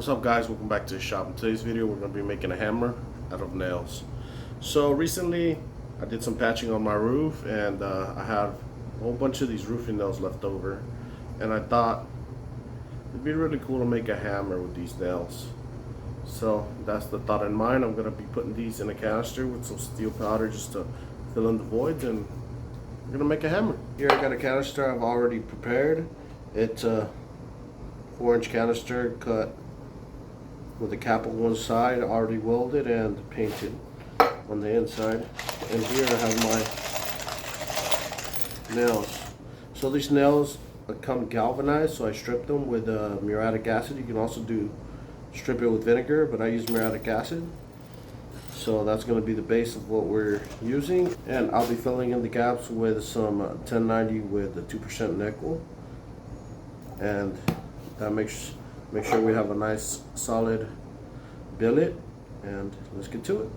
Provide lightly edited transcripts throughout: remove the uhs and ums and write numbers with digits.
What's up guys, welcome back to the shop. In today's video we're going to be making a hammer out of nails. So recently I did some patching on my roof and I had a whole bunch of these roofing nails left over, and I thought it'd be really cool to make a hammer with these nails. So that's the thought in mind. I'm going to be putting these in a canister with some steel powder just to fill in the voids, and we're going to make a hammer. Here I got a canister I've already prepared. It's a 4-inch canister cut with a cap on one side, already welded and painted on the inside. And here I have my nails. So these nails come galvanized, so I stripped them with muriatic acid. You can also strip it with vinegar, but I use muriatic acid. So that's going to be the base of what we're using, and I'll be filling in the gaps with some 1090 with a 2% nickel, and that makes sure we have a nice solid billet. And let's get to it.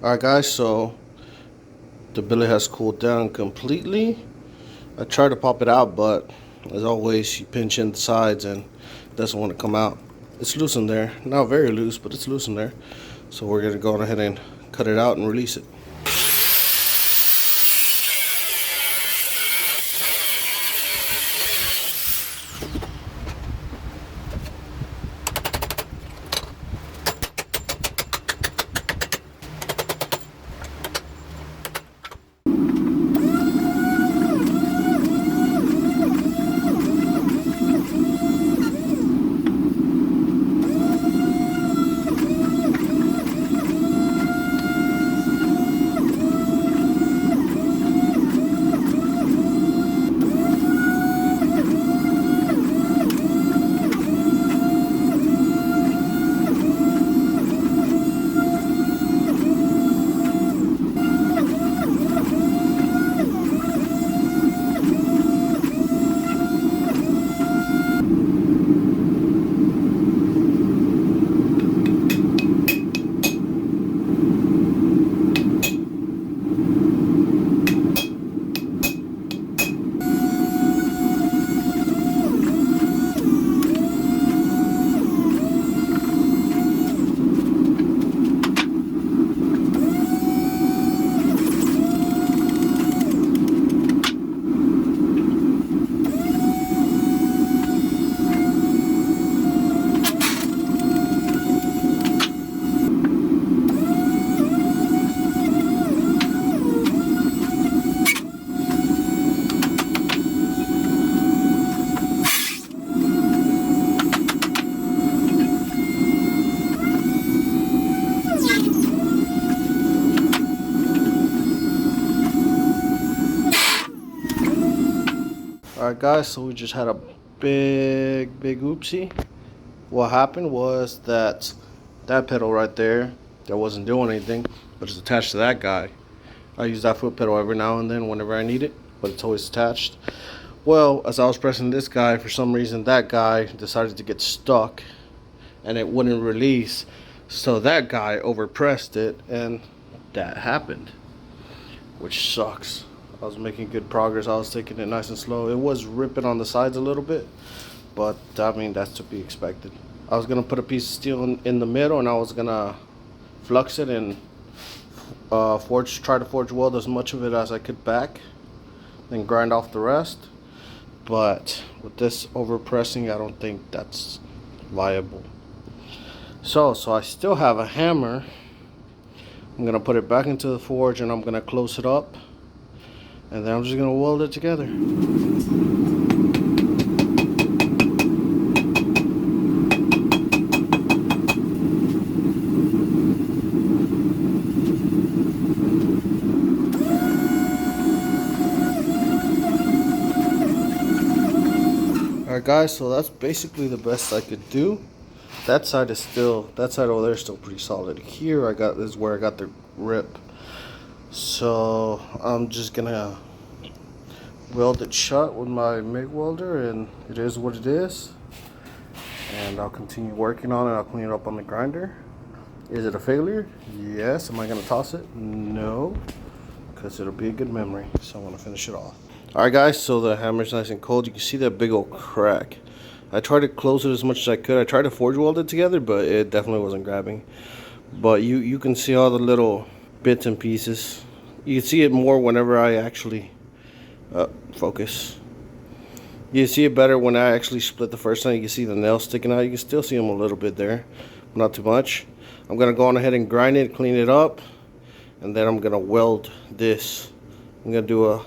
Alright guys, so the billet has cooled down completely. I tried to pop it out, but as always you pinch in the sides and it doesn't want to come out. It's loose in there, not very loose, but it's loose in there. So we're going to go ahead and cut it out and release it. Alright guys, so we just had a big oopsie. What happened was that pedal right there that wasn't doing anything, but it's attached to that guy. I use that foot pedal every now and then whenever I need it, but it's always attached. Well, as I was pressing this guy, for some reason that guy decided to get stuck and it wouldn't release. So that guy overpressed it and that happened, which sucks. I was making good progress. I was taking it nice and slow. It was ripping on the sides a little bit, but I mean, that's to be expected. I was gonna put a piece of steel in the middle and I was gonna flux it and try to forge weld as much of it as I could back, then grind off the rest. But with this overpressing, I don't think that's viable. So I still have a hammer. I'm gonna put it back into the forge and I'm gonna close it up, and then I'm just gonna weld it together. Alright guys, so that's basically the best I could do. That side over there is still pretty solid. Here this is where I got the rip. So I'm just gonna weld it shut with my MIG welder, and it is what it is. And I'll continue working on it. I'll clean it up on the grinder. Is it a failure? Yes. Am I gonna toss it? No, because it'll be a good memory. So I want to finish it off. Alright guys, so the hammer's nice and cold. You can see that big old crack. I tried to close it as much as I could. I tried to forge weld it together, but it definitely wasn't grabbing. But you can see all the little bits and pieces. You can see it more whenever I actually focus. You see it better when I actually split the first time. You can see the nails sticking out. You can still see them a little bit there, not too much. I'm gonna go on ahead and grind it, clean it up, and then I'm gonna weld this. I'm gonna do a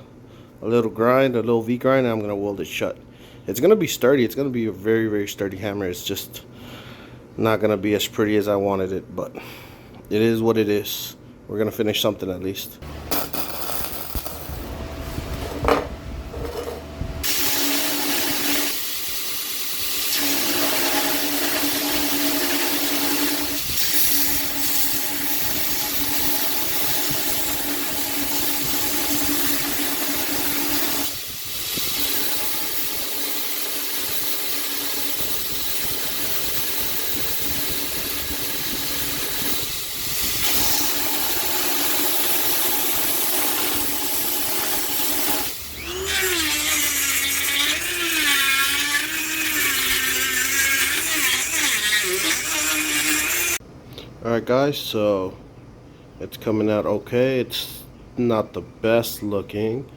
little grind, a little V grind, and I'm gonna weld it shut. It's gonna be sturdy. It's gonna be a very sturdy hammer. It's just not gonna be as pretty as I wanted it, but it is what it is. We're gonna finish something at least. Alright guys, so it's coming out okay. It's not the best looking,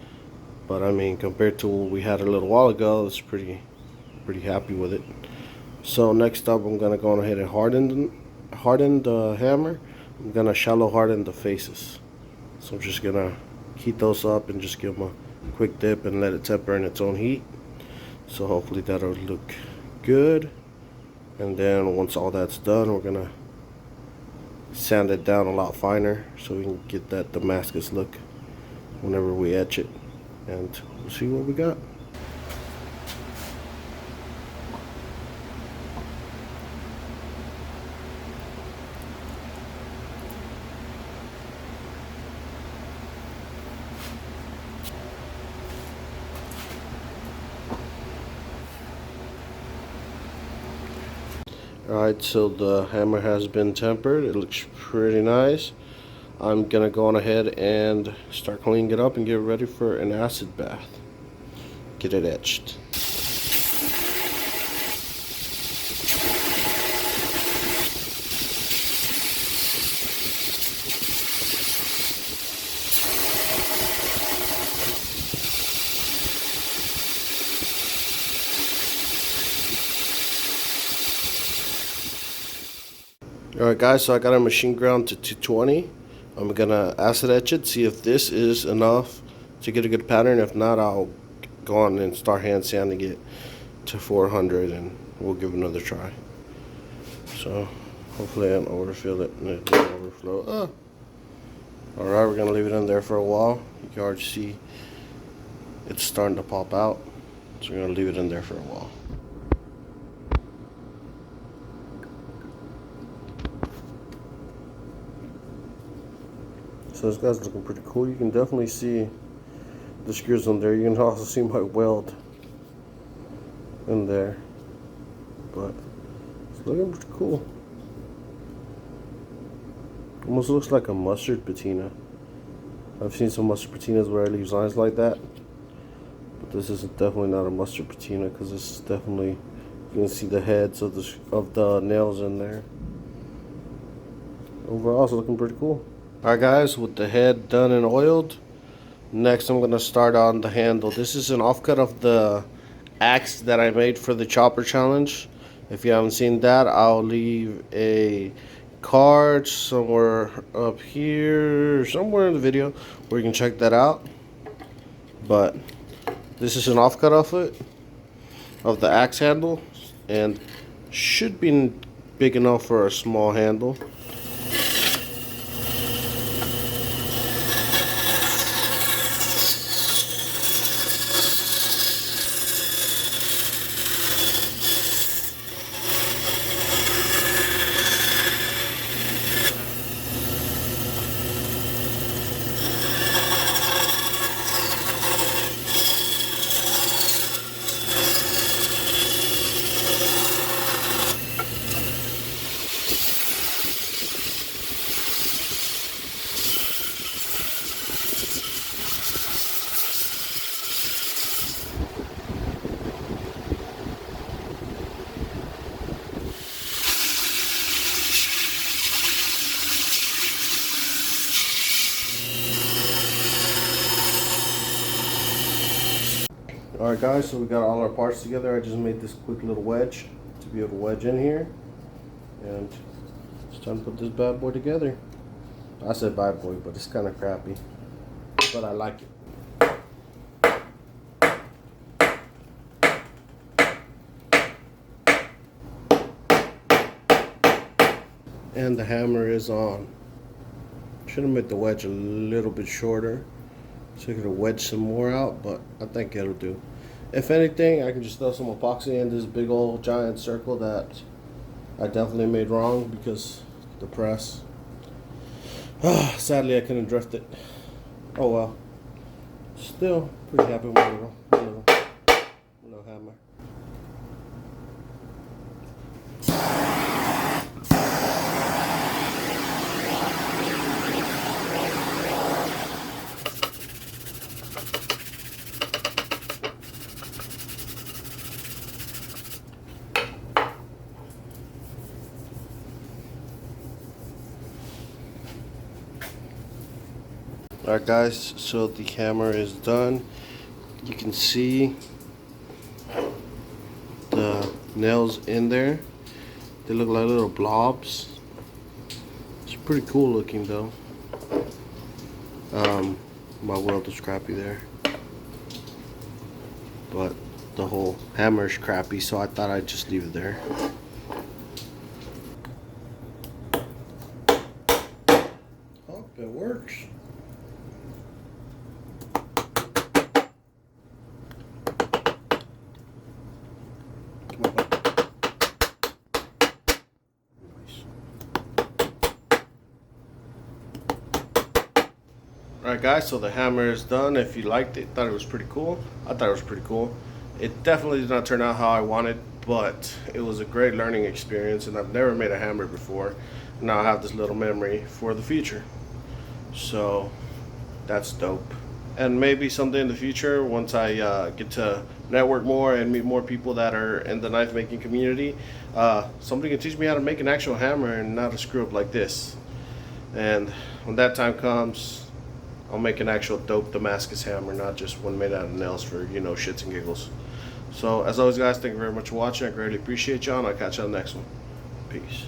but I mean, compared to what we had a little while ago, it's pretty happy with it. So next up, I'm gonna go ahead and harden the hammer. I'm gonna shallow harden the faces. So I'm just gonna heat those up and just give them a quick dip and let it temper in its own heat. So hopefully that'll look good. And then once all that's done, we're gonna sand it down a lot finer so we can get that Damascus look whenever we etch it, and we'll see what we got. Alright, so the hammer has been tempered. It looks pretty nice. I'm gonna go on ahead and start cleaning it up and get ready for an acid bath. Get it etched. Alright guys, so I got a machine ground to 220. I'm gonna acid etch it, see if this is enough to get a good pattern. If not, I'll go on and start hand sanding it to 400 and we'll give it another try. So hopefully I don't overfill it and it didn't overflow. Alright, we're gonna leave it in there for a while. You can already see it's starting to pop out. So we're gonna leave it in there for a while. So this guy's looking pretty cool. You can definitely see the screws on there. You can also see my weld in there, but it's looking pretty cool. Almost looks like a mustard patina. I've seen some mustard patinas where it leaves lines like that, but this is definitely not a mustard patina because this is definitely, you can see the heads of the nails in there. Overall, it's looking pretty cool. Alright guys, with the head done and oiled, next I'm going to start on the handle. This is an offcut of the axe that I made for the chopper challenge. If you haven't seen that, I'll leave a card somewhere up here, somewhere in the video where you can check that out. But this is an offcut of it, of the axe handle, and should be big enough for a small handle. Alright guys, so we got all our parts together. I just made this quick little wedge to be able to wedge in here, and it's time to put this bad boy together. I said bad boy, but it's kind of crappy, but I like it. And the hammer is on. Should have made the wedge a little bit shorter so I could have wedged some more out, but I think it'll do. If anything, I can just throw some epoxy in this big old giant circle that I definitely made wrong because the press. Sadly, I couldn't drift it. Oh well. Still pretty happy with my little hammer. Alright guys, so the hammer is done. You can see the nails in there. They look like little blobs. It's pretty cool looking though. My weld is crappy there, but the whole hammer is crappy, so I thought I'd just leave it there. Oh, it works. Alright guys, so the hammer is done. If you liked it, thought it was pretty cool, I thought it was pretty cool. It definitely did not turn out how I wanted, but it was a great learning experience, and I've never made a hammer before. Now I have this little memory for the future. So that's dope. And maybe someday in the future, once I get to network more and meet more people that are in the knife making community, somebody can teach me how to make an actual hammer and not a screw up like this. And when that time comes, I'll make an actual dope Damascus hammer, not just one made out of nails for, you know, shits and giggles. So as always guys, thank you very much for watching. I greatly appreciate y'all, and I'll catch you on the next one. Peace.